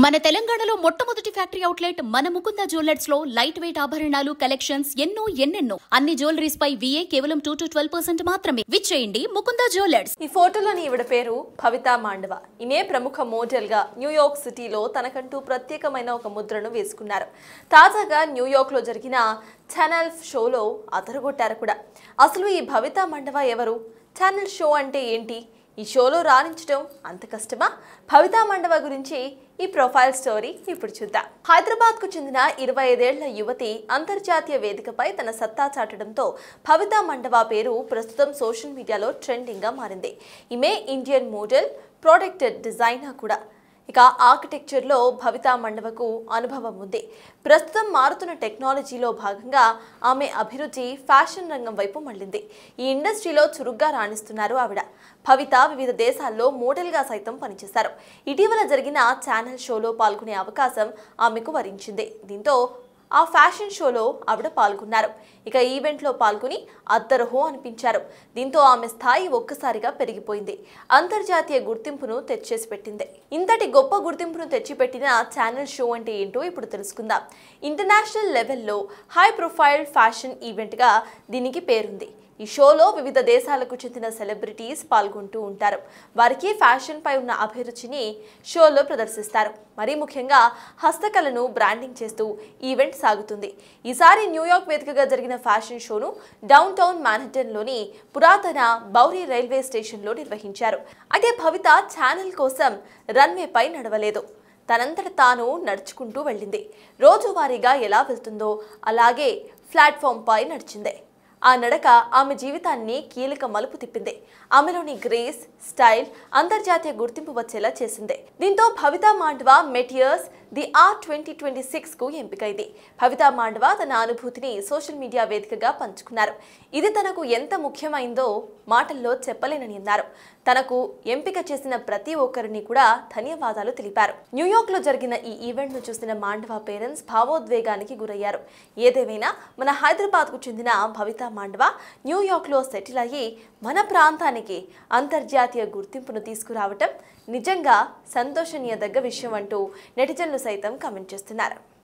మన తెలంగాణలో మొట్టమొదటి ఫ్యాక్టరీ అవుట్లెట్ మన ముకుంద జ్యువెలర్స్ లో లైట్ వెయిట్ ఆభరణాలు కలెక్షన్స్ ఎన్నెన్నో అన్ని జ్యువెలరీస్ పై VA కేవలం 2 to 12% మాత్రమే. విచ్చేయండి ముకుంద జ్యువెలర్స్. ఈ ఫోటోలోని ఈవిడ పేరు భవితా మాండవ. ఈమె ప్రముఖ మోడల్ గా న్యూయార్క్ సిటీలో తనకంటూ ప్రత్యేకమైన ఒక ముద్రను వేసుకున్నారు. తాజాగా న్యూయార్క్ లో జరిగిన ఛానల్ షోలో అదరగొట్టారు కూడా. అసలు ఈ భవితా మాండవ ఎవరు? ఛానల్ షో అంటే ఏంటి? ఈ షోలో రాణించడం అంత కష్టమా? భవితా మాండవ గురించి ఈ ప్రొఫైల్ స్టోరీ ఇప్పుడు చూద్దాం. హైదరాబాద్ కు చెందిన 25 ఏళ్ల యువతి అంతర్జాతీయ వేదికపై తన సత్తా చాటడంతో భవితా మాండవ పేరు ప్రస్తుతం సోషల్ మీడియాలో ట్రెండింగ్ గా మారింది. ఈమె ఇండియన్ మోడల్, ప్రొడక్ట్ డిజైనర్ కూడా. ఇక ఆర్కిటెక్చర్లో భవితా మాండవకు అనుభవం ఉంది. ప్రస్తుతం మారుతున్న టెక్నాలజీలో భాగంగా ఆమె అభిరుచి ఫ్యాషన్ రంగం వైపు మళ్లింది. ఈ ఇండస్ట్రీలో చురుగ్గా రాణిస్తున్నారు ఆవిడ. భవిత వివిధ దేశాల్లో మోడల్గా సైతం పనిచేశారు. ఇటీవల జరిగిన ఛానల్ షోలో పాల్గొనే అవకాశం ఆమెకు వరించింది. దీంతో ఆ ఫ్యాషన్ షోలో ఆవిడ పాల్గొన్నారు. ఇక ఈవెంట్లో పాల్గొని అద్దరహో అనిపించారు. దీంతో ఆమె స్థాయి ఒక్కసారిగా పెరిగిపోయింది. అంతర్జాతీయ గుర్తింపును తెచ్చేసి పెట్టింది. ఇంతటి గొప్ప గుర్తింపును తెచ్చిపెట్టిన ఛానల్ షో అంటే ఏంటో ఇప్పుడు తెలుసుకుందాం. ఇంటర్నేషనల్ లెవెల్లో హై ప్రొఫైల్ ఫ్యాషన్ ఈవెంట్గా దీనికి పేరుంది. ఈ షోలో వివిధ దేశాలకు చెందిన సెలబ్రిటీస్ పాల్గొంటూ ఉంటారు. వారికి ఫ్యాషన్ పై ఉన్న అభిరుచిని షోలో ప్రదర్శిస్తారు. మరీ ముఖ్యంగా హస్తకళను బ్రాండింగ్ చేస్తూ ఈవెంట్ సాగుతుంది. ఈసారి న్యూయార్క్ వేదికగా జరిగిన ఫ్యాషన్ షోను డౌన్ టౌన్ మాన్హాటన్లోని పురాతన బౌరీ రైల్వే స్టేషన్లో నిర్వహించారు. అయితే భవిత ఛానల్ కోసం రన్వేపై నడవలేదు. తనంతట తాను నడుచుకుంటూ వెళ్ళింది. రోజువారీగా ఎలా వెళ్తుందో అలాగే ప్లాట్ఫామ్ పై నడిచింది. ఆ నడక ఆమె జీవితాన్ని కీలక మలుపు తిప్పింది. ఆమెలోని గ్రేస్, స్టైల్ అంతర్జాతీయ గుర్తింపు వచ్చేలా చేసింది. దీంతో భవితా మాండవ మెటియర్స్ ది ఆర్ట్ 2026 కు ఎంపికైంది. భవితా మాండవ తన అనుభూతిని సోషల్ మీడియా వేదికగా పంచుకున్నారు. ఇది తనకు ఎంత ముఖ్యమైందో మాటల్లో చెప్పలేనని అన్నారు. తనకు ఎంపిక చేసిన ప్రతి ఒక్కరిని కూడా ధన్యవాదాలు తెలిపారు. న్యూయార్క్ లో జరిగిన ఈ ఈవెంట్ ను చూసిన మాండవ పేరెంట్స్ భావోద్వేగానికి గురయ్యారు. ఏదేమైనా మన హైదరాబాద్ కు చెందిన భవితా మాండవ న్యూయార్క్ లో సెటిల్ అయ్యి మన ప్రాంతానికి అంతర్జాతీయ గుర్తింపును తీసుకురావటం నిజంగా సంతోషనీయదగ్గ విషయం అంటూ నెటిజన్లు సైతం కామెంట్ చేస్తున్నారు.